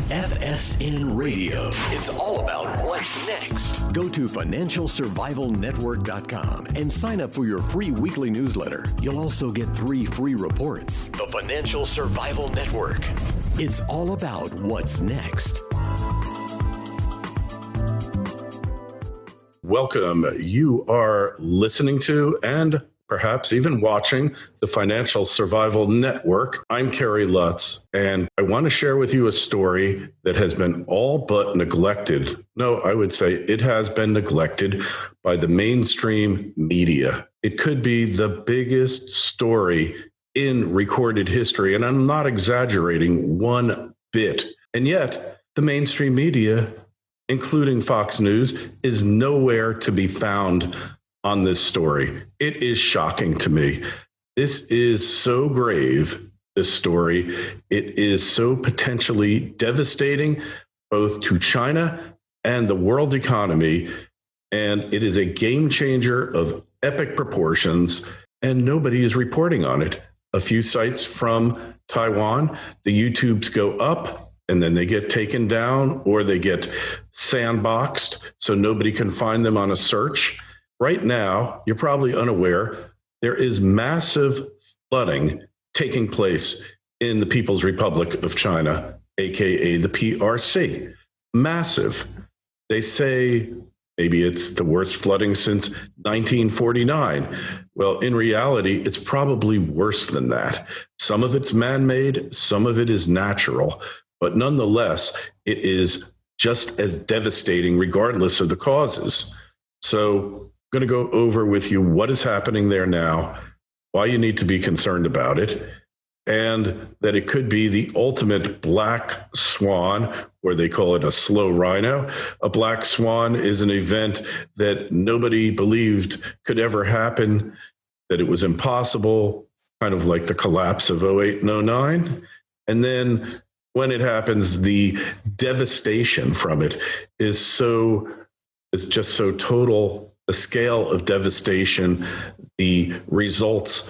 FSN Radio. It's all about what's next. Go to financialsurvivalnetwork.com and sign up for your free weekly newsletter. You'll also get 3 free reports. The Financial Survival Network. It's all about what's next. Welcome. You are listening to and perhaps even watching the Financial Survival Network. I'm Kerry Lutz, and I want to share with you a story that has been all but neglected. No, I would say it has been neglected by the mainstream media. It could be the biggest story in recorded history, and I'm not exaggerating one bit. And yet, the mainstream media, including Fox News, is nowhere to be found on this story. It is shocking to me. This is so grave, this story. It is so potentially devastating, both to China and the world economy. And it is a game changer of epic proportions, and nobody is reporting on it. A few sites from Taiwan, the YouTubes go up, and then they get taken down or they get sandboxed so nobody can find them on a search. Right now, you're probably unaware, there is massive flooding taking place in the People's Republic of China, aka the PRC. Massive. They say maybe it's the worst flooding since 1949. Well, in reality, it's probably worse than that. Some of it's man-made, some of it is natural, but nonetheless, it is just as devastating regardless of the causes. So I'm going to go over with you what is happening there now, why you need to be concerned about it, and that it could be the ultimate black swan, or they call it a slow rhino. A black swan is an event that nobody believed could ever happen, that it was impossible, kind of like the collapse of 08 and 09. And then when it happens, the devastation from it is just so total. The scale of devastation, the results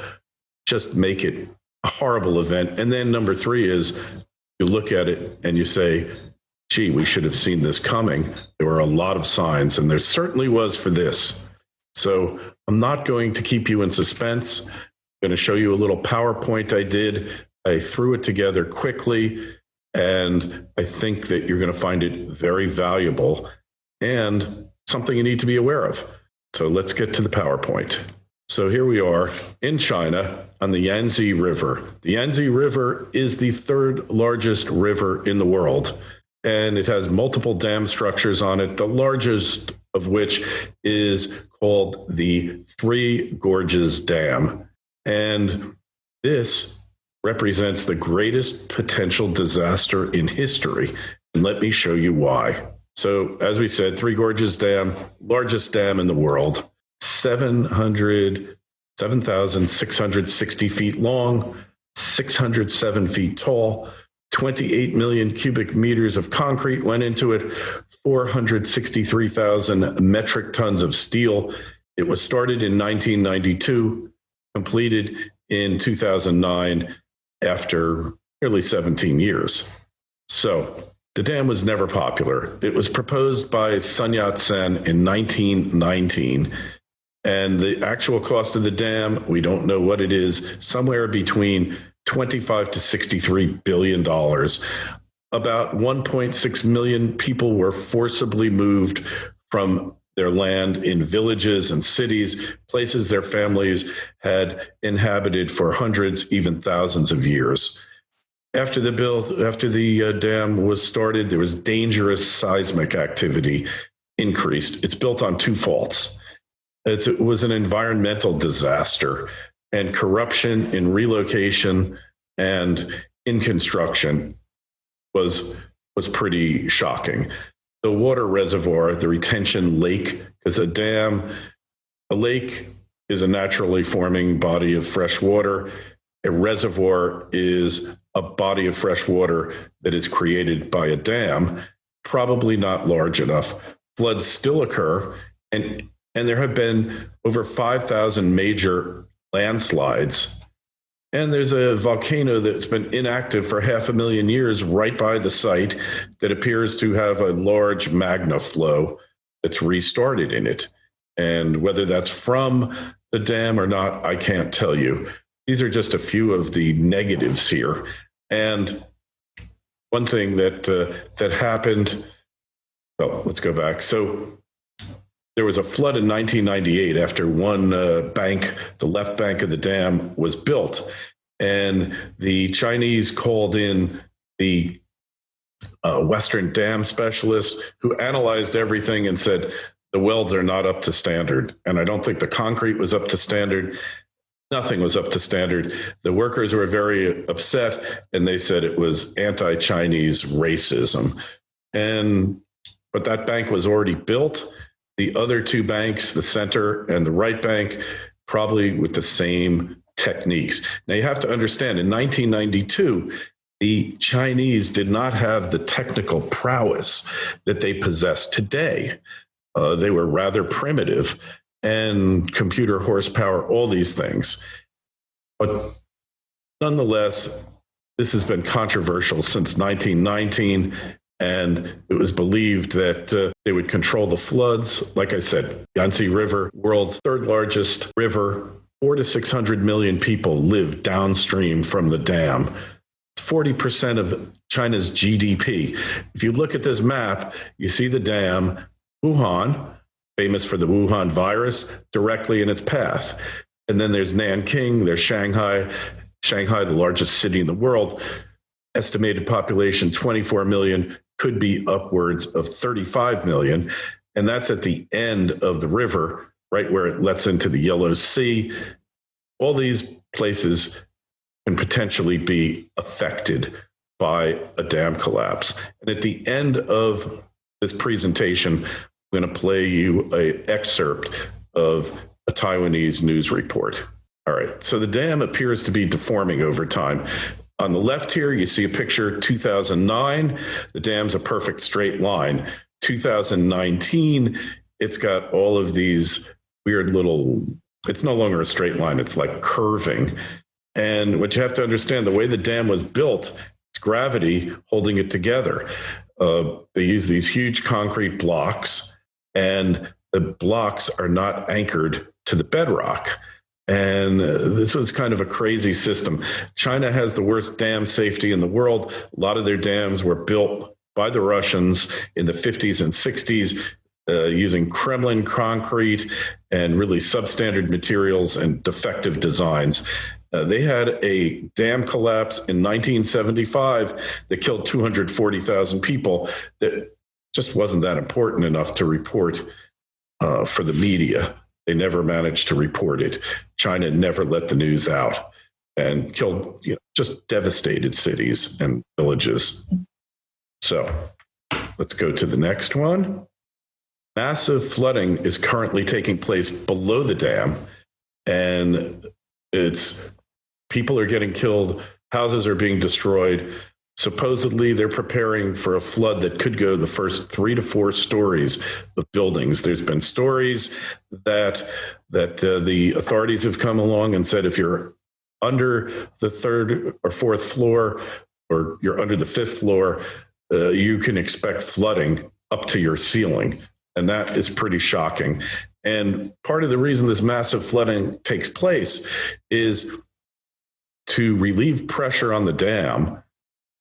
just make it a horrible event. And then number 3 is you look at it and you say, gee, we should have seen this coming. There were a lot of signs, and there certainly was for this. So I'm not going to keep you in suspense. I'm going to show you a little PowerPoint I did. I threw it together quickly, and I think that you're going to find it very valuable and something you need to be aware of. So let's get to the PowerPoint. So here we are in China on the Yangtze River. The Yangtze River is the 3rd largest river in the world, and it has multiple dam structures on it, the largest of which is called the Three Gorges Dam. And this represents the greatest potential disaster in history. And let me show you why. So, as we said, Three Gorges Dam, largest dam in the world, 7,660 feet long, 607 feet tall, 28 million cubic meters of concrete went into it, 463,000 metric tons of steel. It was started in 1992, completed in 2009 after nearly 17 years. So, the dam was never popular. It was proposed by Sun Yat-sen in 1919, and the actual cost of the dam, we don't know what it is, somewhere between $25 to $63 billion. About 1.6 million people were forcibly moved from their land in villages and cities, places their families had inhabited for hundreds, even thousands of years. After the dam was started, there was dangerous seismic activity increased. It's built on 2 faults. It was an environmental disaster, and corruption in relocation and in construction was pretty shocking. The water reservoir, the retention lake, because a lake is a naturally forming body of fresh water. A reservoir is a body of fresh water that is created by a dam, probably not large enough. Floods still occur, and there have been over 5,000 major landslides And there's a volcano that's been inactive for 500,000 years right by the site that appears to have a large magma flow that's restarted in it. And whether that's from the dam or not, I can't tell you. These are just a few of the negatives here. And one thing that happened, well, let's go back. So there was a flood in 1998 after one bank, the left bank of the dam, was built. And the Chinese called in the Western dam specialist who analyzed everything and said, the welds are not up to standard. And I don't think the concrete was up to standard. Nothing was up to standard. The workers were very upset, and they said it was anti-Chinese racism. But that bank was already built. The other two banks, the center and the right bank, probably with the same techniques. Now you have to understand, in 1992, the Chinese did not have the technical prowess that they possess today. They were rather primitive, and computer horsepower, all these things. But nonetheless, this has been controversial since 1919, and it was believed that they would control the floods. Like I said, Yangtze River, world's third largest river, 400 to 600 million people live downstream from the dam. It's 40% of China's GDP. If you look at this map, you see the dam, Wuhan, famous for the Wuhan virus, directly in its path. And then there's Nanking, there's Shanghai, the largest city in the world, estimated population 24 million, could be upwards of 35 million. And that's at the end of the river, right where it lets into the Yellow Sea. All these places can potentially be affected by a dam collapse. And at the end of this presentation, I'm going to play you an excerpt of a Taiwanese news report. All right, so the dam appears to be deforming over time. On the left here, you see a picture 2009. The dam's a perfect straight line. 2019, it's got all of these weird little, it's no longer a straight line, it's like curving. And what you have to understand, the way the dam was built, it's gravity holding it together. They use these huge concrete blocks, and the blocks are not anchored to the bedrock. And this was kind of a crazy system. China has the worst dam safety in the world. A lot of their dams were built by the Russians in the 50s and 60s using Kremlin concrete and really substandard materials and defective designs. They had a dam collapse in 1975 that killed 240,000 people that just wasn't that important enough to report for the media. They never managed to report it. China never let the news out and killed, just devastated cities and villages. So let's go to the next one. Massive flooding is currently taking place below the dam, and people are getting killed, houses are being destroyed. Supposedly, they're preparing for a flood that could go the first 3 to 4 stories of buildings. There's been stories that the authorities have come along and said, if you're under the 3rd or 4th floor, or you're under the 5th floor, you can expect flooding up to your ceiling. And that is pretty shocking. And part of the reason this massive flooding takes place is to relieve pressure on the dam.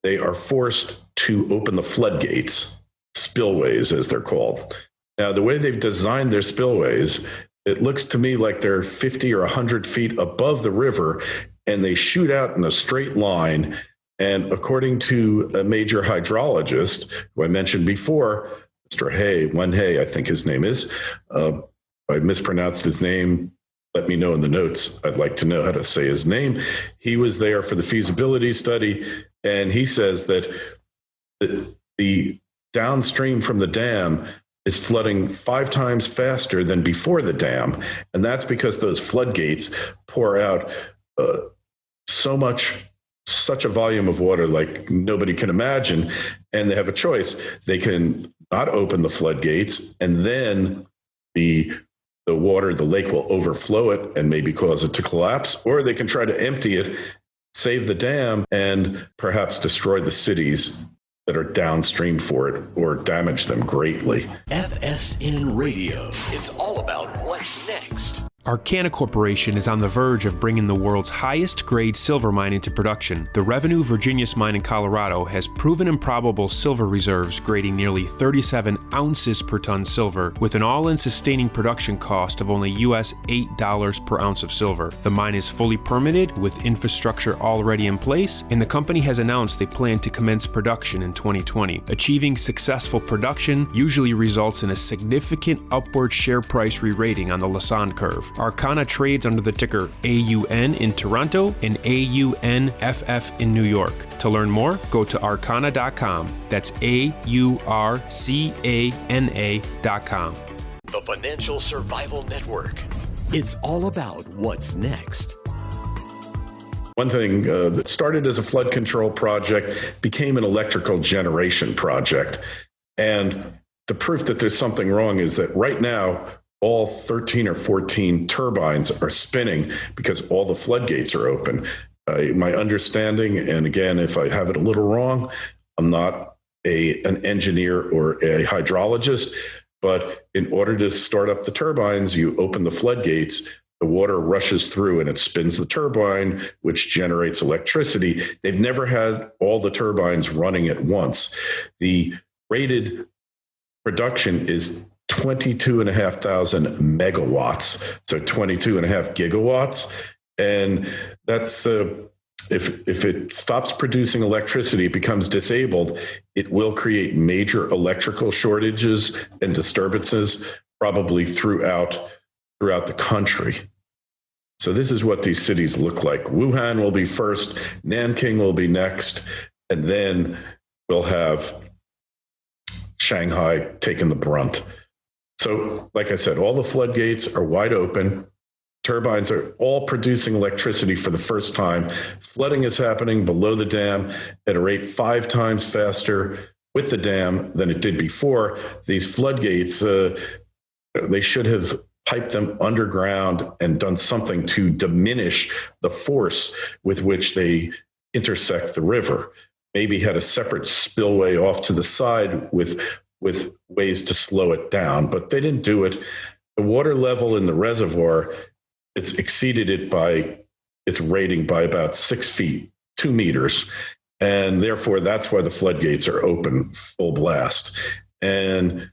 They are forced to open the floodgates, spillways as they're called. Now, the way they've designed their spillways, it looks to me like they're 50 or 100 feet above the river, and they shoot out in a straight line. And according to a major hydrologist, who I mentioned before, Mr. Wen Hay, I think his name is, I mispronounced his name, let me know in the notes. I'd like to know how to say his name. He was there for the feasibility study, and he says that the downstream from the dam is flooding 5 times faster than before the dam. And that's because those floodgates pour out such a volume of water like nobody can imagine. And they have a choice. They can not open the floodgates, and then the lake will overflow it and maybe cause it to collapse, or they can try to empty it save the dam and perhaps destroy the cities that are downstream for it or damage them greatly. FSN Radio. It's all about what's next. Arcana Corporation is on the verge of bringing the world's highest grade silver mine into production. The Revenue Virginius mine in Colorado has proven improbable silver reserves grading nearly 37 ounces per ton silver, with an all-in sustaining production cost of only US $8 per ounce of silver. The mine is fully permitted with infrastructure already in place, and the company has announced they plan to commence production in 2020. Achieving successful production usually results in a significant upward share price re-rating on the Lassonde curve. Arcana trades under the ticker AUN in Toronto and AUNFF in New York. To learn more, go to arcana.com. That's AURCANA.com. The Financial Survival Network. It's all about what's next. One thing that started as a flood control project became an electrical generation project. And the proof that there's something wrong is that right now, all 13 or 14 turbines are spinning because all the floodgates are open. My understanding, and again, if I have it a little wrong, I'm not an engineer or a hydrologist, but in order to start up the turbines, you open the floodgates, the water rushes through and it spins the turbine, which generates electricity. They've never had all the turbines running at once. The rated production is 22,500 megawatts, so 22.5 gigawatts. And that's, if it stops producing electricity, it becomes disabled, it will create major electrical shortages and disturbances, probably throughout the country. So this is what these cities look like. Wuhan will be first, Nanking will be next, and then we'll have Shanghai taking the brunt. So, like I said, all the floodgates are wide open. Turbines are all producing electricity for the first time. Flooding is happening below the dam at a rate 5 times faster with the dam than it did before. These floodgates, they should have piped them underground and done something to diminish the force with which they intersect the river. Maybe had a separate spillway off to the side with ways to slow it down, but they didn't do it. The water level in the reservoir, it's exceeded it by its rating by about 6 feet, 2 meters. And therefore, that's why the floodgates are open full blast. And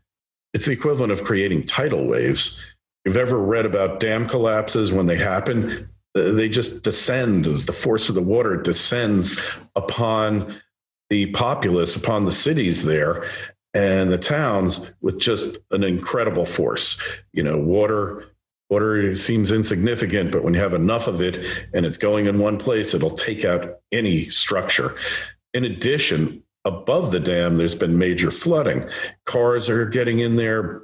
it's the equivalent of creating tidal waves. If you've ever read about dam collapses, when they happen, they just descend. The force of the water descends upon the populace, upon the cities there and the towns with just an incredible force. You know, water seems insignificant, but when you have enough of it and it's going in one place, it'll take out any structure. In addition, above the dam, there's been major flooding. Cars are getting in there,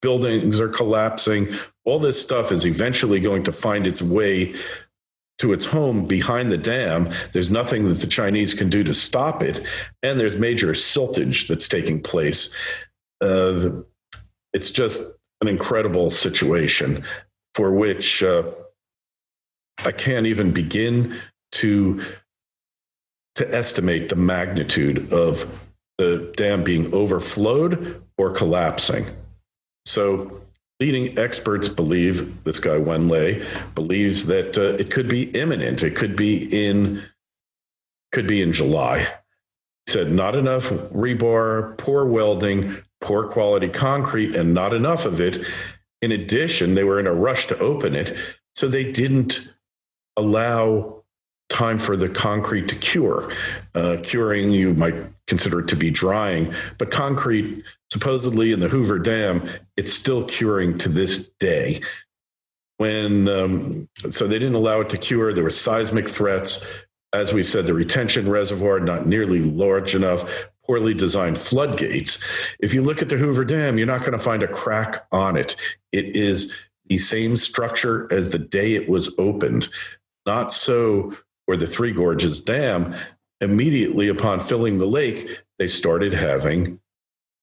buildings are collapsing. All this stuff is eventually going to find its way to its home behind the dam. There's nothing that the Chinese can do to stop it. And there's major siltage that's taking place. It's just an incredible situation for which I can't even begin to estimate the magnitude of the dam being overflowed or collapsing. So leading experts believe, this guy Wen Lei believes that it could be imminent. It could be in July. He said not enough rebar, poor welding, poor quality concrete, and not enough of it. In addition, they were in a rush to open it, so they didn't allow time for the concrete to cure. Curing, you might consider it to be drying, but concrete, supposedly in the Hoover Dam, it's still curing to this day. So they didn't allow it to cure. There were seismic threats. As we said, the retention reservoir not nearly large enough, poorly designed floodgates. If you look at the Hoover Dam, you're not going to find a crack on it. It is the same structure as the day it was opened. Not so for the Three Gorges Dam. Immediately upon filling the lake, they started having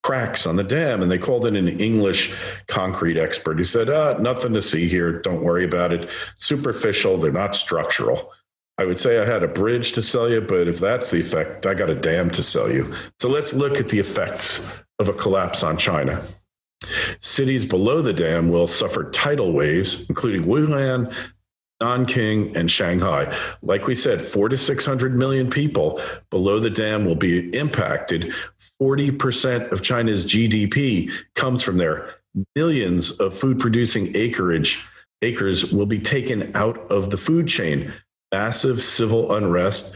cracks on the dam, and they called in an English concrete expert who said, nothing to see here, don't worry about it. Superficial, they're not structural. I would say I had a bridge to sell you, but if that's the effect, I got a dam to sell you. So let's look at the effects of a collapse on China. Cities below the dam will suffer tidal waves, including Wuhan, Nanking, and Shanghai. Like we said, 400 to 600 million people below the dam will be impacted. 40% of China's GDP comes from there. Millions of food-producing acres will be taken out of the food chain. Massive civil unrest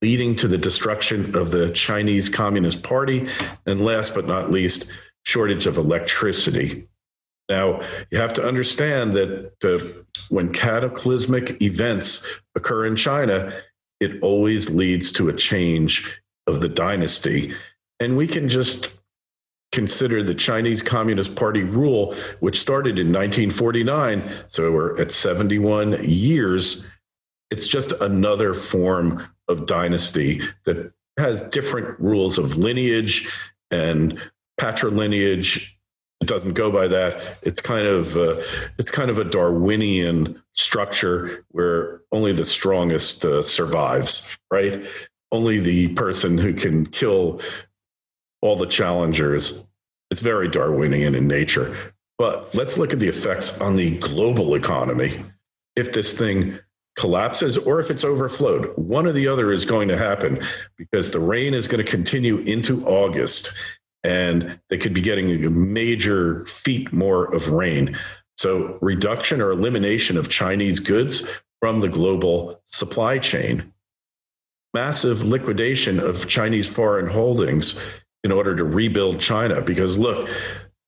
leading to the destruction of the Chinese Communist Party. And last but not least, shortage of electricity. Now, you have to understand that when cataclysmic events occur in China, it always leads to a change of the dynasty. And we can just consider the Chinese Communist Party rule, which started in 1949, so we're at 71 years. It's just another form of dynasty that has different rules of lineage and patrilineage. It doesn't go by that. It's kind of a Darwinian structure where only the strongest survives, right? Only the person who can kill all the challengers. It's very Darwinian in nature. But let's look at the effects on the global economy. If this thing collapses or if it's overflowed, one or the other is going to happen because the rain is going to continue into August. And they could be getting a major feet more of rain. So reduction or elimination of Chinese goods from the global supply chain. Massive liquidation of Chinese foreign holdings in order to rebuild China. Because look,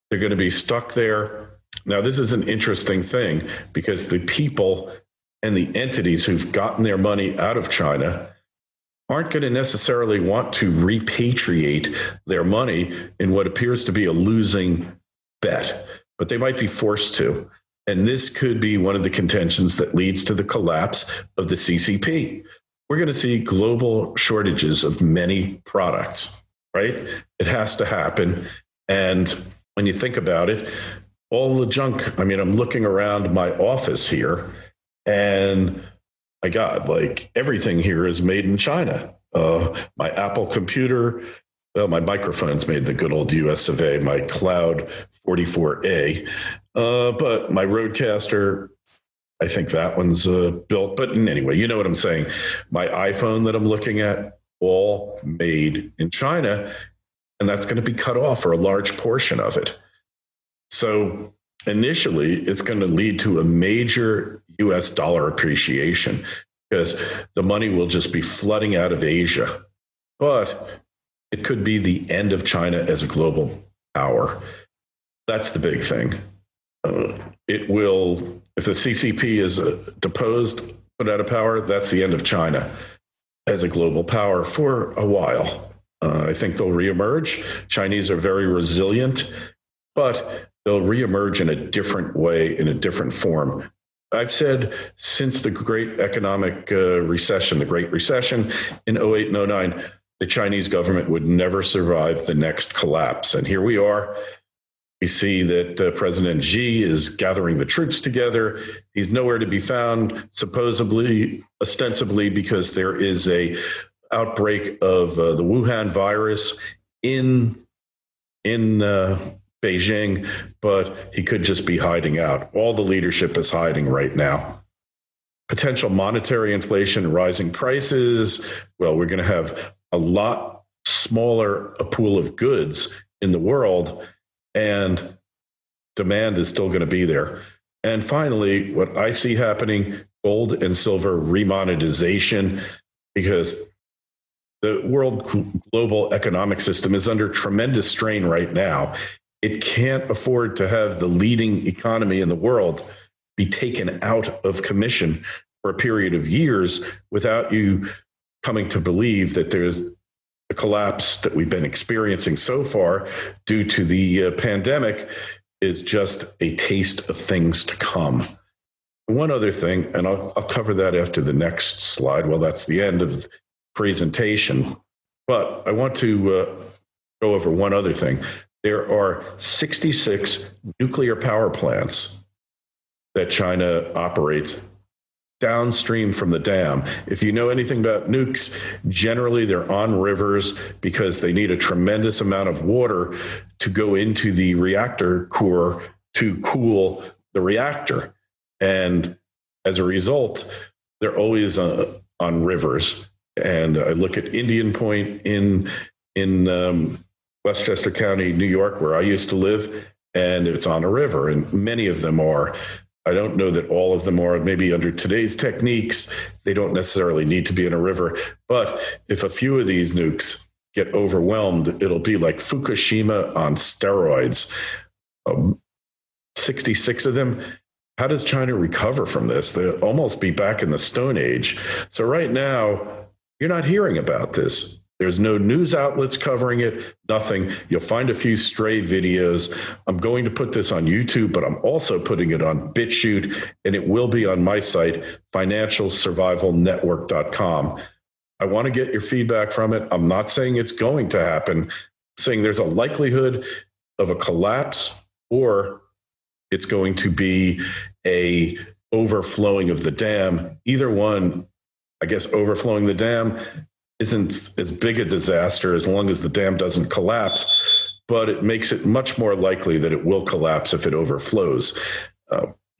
they're going to be stuck there. Now, this is an interesting thing because the people and the entities who've gotten their money out of China aren't going to necessarily want to repatriate their money in what appears to be a losing bet, but they might be forced to. And this could be one of the contentions that leads to the collapse of the CCP. We're going to see global shortages of many products, right? It has to happen. And when you think about it, all the junk, I mean, I'm looking around my office here and my God, like everything here is made in China. My Apple computer, well, my microphone's made the good old US of A, my Cloud 44A. But my Rodecaster, I think that one's built. But anyway, you know what I'm saying. My iPhone that I'm looking at, all made in China. And that's going to be cut off, or a large portion of it. So initially, it's going to lead to a major US dollar appreciation because the money will just be flooding out of Asia. But it could be the end of China as a global power. That's the big thing. It will, if the CCP is deposed, put out of power, that's the end of China as a global power for a while. I think they'll reemerge. Chinese are very resilient, but they'll reemerge in a different way, in a different form. I've said since the great economic recession, the Great Recession in 08 and 09, the Chinese government would never survive the next collapse. And here we are. We see that President Xi is gathering the troops together. He's nowhere to be found, supposedly, ostensibly, because there is a outbreak of the Wuhan virus in Beijing, but he could just be hiding out. All the leadership is hiding right now. Potential monetary inflation, rising prices. Well, we're going to have a lot smaller a pool of goods in the world, and demand is still going to be there. And finally, what I see happening, gold and silver remonetization, because the world global economic system is under tremendous strain right now. It can't afford to have the leading economy in the world be taken out of commission for a period of years without you coming to believe that there's a collapse that we've been experiencing so far due to the pandemic is just a taste of things to come. One other thing, and I'll cover that after the next slide. Well, that's the end of the presentation. But I want to go over one other thing. There are 66 nuclear power plants that China operates downstream from the dam. If you know anything about nukes, generally they're on rivers because they need a tremendous amount of water to go into the reactor core to cool the reactor. And as a result, they're always on rivers. And I look at Indian Point in Westchester County, New York, where I used to live, and it's on a river, and many of them are. I don't know that all of them are. Maybe under today's techniques, they don't necessarily need to be in a river. But if a few of these nukes get overwhelmed, it'll be like Fukushima on steroids. 66 of them. How does China recover from this? They'll almost be back in the Stone Age. So right now, you're not hearing about this. There's no news outlets covering it, nothing. You'll find a few stray videos. I'm going to put this on YouTube, but I'm also putting it on BitChute, and it will be on my site, financialsurvivalnetwork.com. I want to get your feedback from it. I'm not saying it's going to happen. I'm saying there's a likelihood of a collapse, or it's going to be a overflowing of the dam. Either one, I guess overflowing the dam isn't as big a disaster as long as the dam doesn't collapse, but it makes it much more likely that it will collapse if it overflows.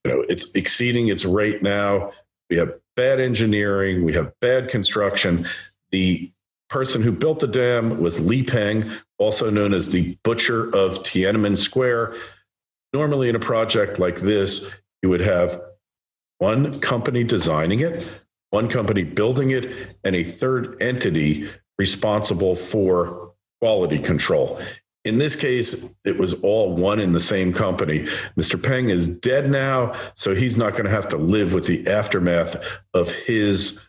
It's exceeding its rate now. We have bad engineering. We have bad construction. The person who built the dam was Li Peng, also known as the Butcher of Tiananmen Square. Normally in a project like this, you would have one company designing it, one company building it, and a third entity responsible for quality control. In this case, it was all one in the same company. Mr. Peng is dead now, so he's not going to have to live with the aftermath of his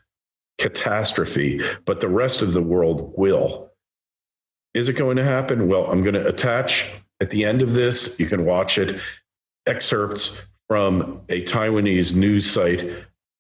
catastrophe, but the rest of the world will. Is it going to happen? Well, I'm going to attach at the end of this, you can watch it, excerpts from a Taiwanese news site.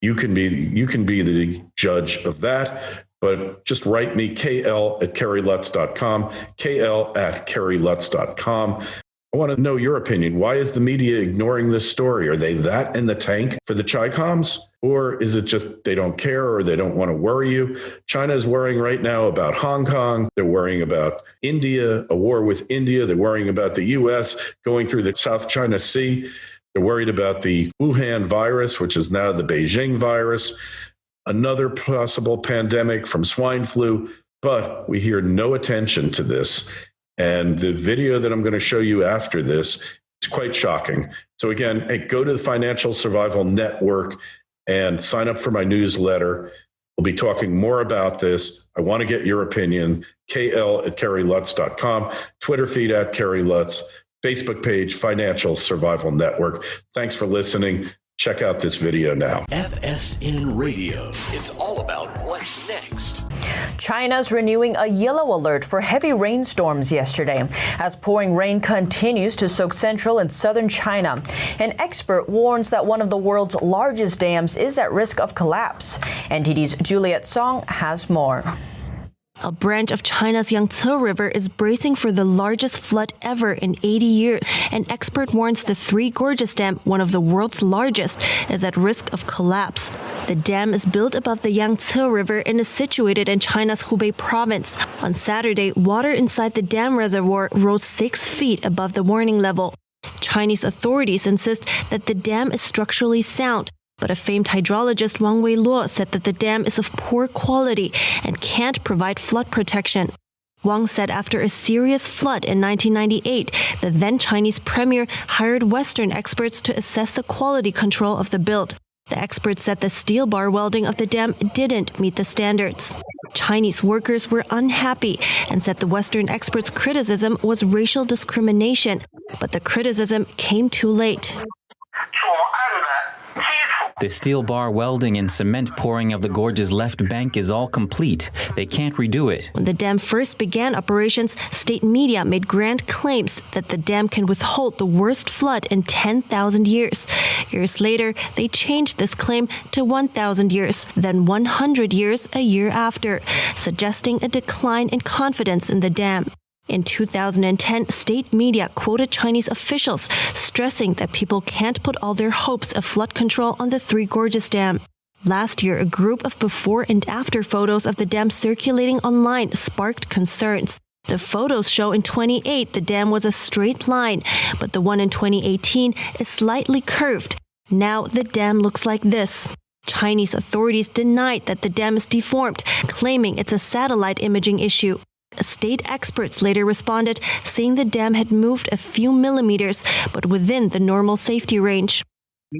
You can be the judge of that, but just write me kl@kerrylutz.com, kl@kerrylutz.com. I want to know your opinion. Why is the media ignoring this story? Are they that in the tank for the Chi-Coms? Or is it just they don't care or they don't want to worry you? China is worrying right now about Hong Kong. They're worrying about India, a war with India. They're worrying about the U.S. going through the South China Sea. They're worried about the Wuhan virus, which is now the Beijing virus, another possible pandemic from swine flu, but we hear no attention to this. And the video that I'm going to show you after this is quite shocking. So again, hey, go to the Financial Survival Network and sign up for my newsletter. We'll be talking more about this. I want to get your opinion. kl@kerrylutz.com, Twitter feed @KerryLutz, Facebook page, Financial Survival Network. Thanks for listening. Check out this video now. FSN Radio. It's all about what's next. China's renewing a yellow alert for heavy rainstorms yesterday as pouring rain continues to soak central and southern China. An expert warns that one of the world's largest dams is at risk of collapse. NTD's Juliet Song has more. A branch of China's Yangtze River is bracing for the largest flood ever in 80 years. An expert warns the Three Gorges Dam, one of the world's largest, is at risk of collapse. The dam is built above the Yangtze River and is situated in China's Hubei province. On Saturday, water inside the dam reservoir rose 6 feet above the warning level. Chinese authorities insist that the dam is structurally sound. But a famed hydrologist, Wang Weiluo, said that the dam is of poor quality and can't provide flood protection. Wang said after a serious flood in 1998, the then Chinese premier hired Western experts to assess the quality control of the build. The experts said the steel bar welding of the dam didn't meet the standards. Chinese workers were unhappy and said the Western experts' criticism was racial discrimination. But the criticism came too late. The steel bar welding and cement pouring of the gorge's left bank is all complete. They can't redo it. When the dam first began operations, state media made grand claims that the dam can withhold the worst flood in 10,000 years. Years later, they changed this claim to 1,000 years, then 100 years a year after, suggesting a decline in confidence in the dam. In 2010, state media quoted Chinese officials stressing that people can't put all their hopes of flood control on the Three Gorges Dam. Last year, a group of before and after photos of the dam circulating online sparked concerns. The photos show in 2008 the dam was a straight line, but the one in 2018 is slightly curved. Now the dam looks like this. Chinese authorities denied that the dam is deformed, claiming it's a satellite imaging issue. State experts later responded, saying the dam had moved a few millimeters, but within the normal safety range.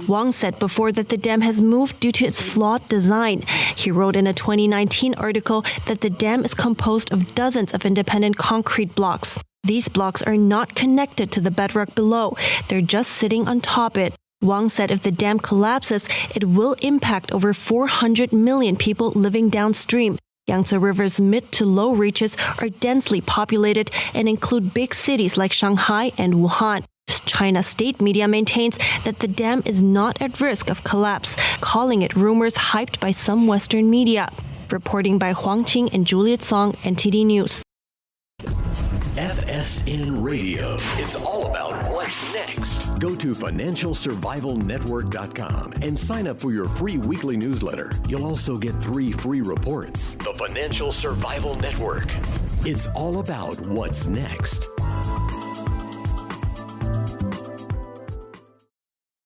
Wang said before that the dam has moved due to its flawed design. He wrote in a 2019 article that the dam is composed of dozens of independent concrete blocks. These blocks are not connected to the bedrock below. They're just sitting on top it. Wang said if the dam collapses, it will impact over 400 million people living downstream. Yangtze River's mid to low reaches are densely populated and include big cities like Shanghai and Wuhan. China's state media maintains that the dam is not at risk of collapse, calling it rumors hyped by some Western media. Reporting by Huang Qing and Juliet Song, NTD News. FSN Radio. It's all about what's next. Go to financialsurvivalnetwork.com and sign up for your free weekly newsletter. You'll also get 3 free reports. The Financial Survival Network. It's all about what's next.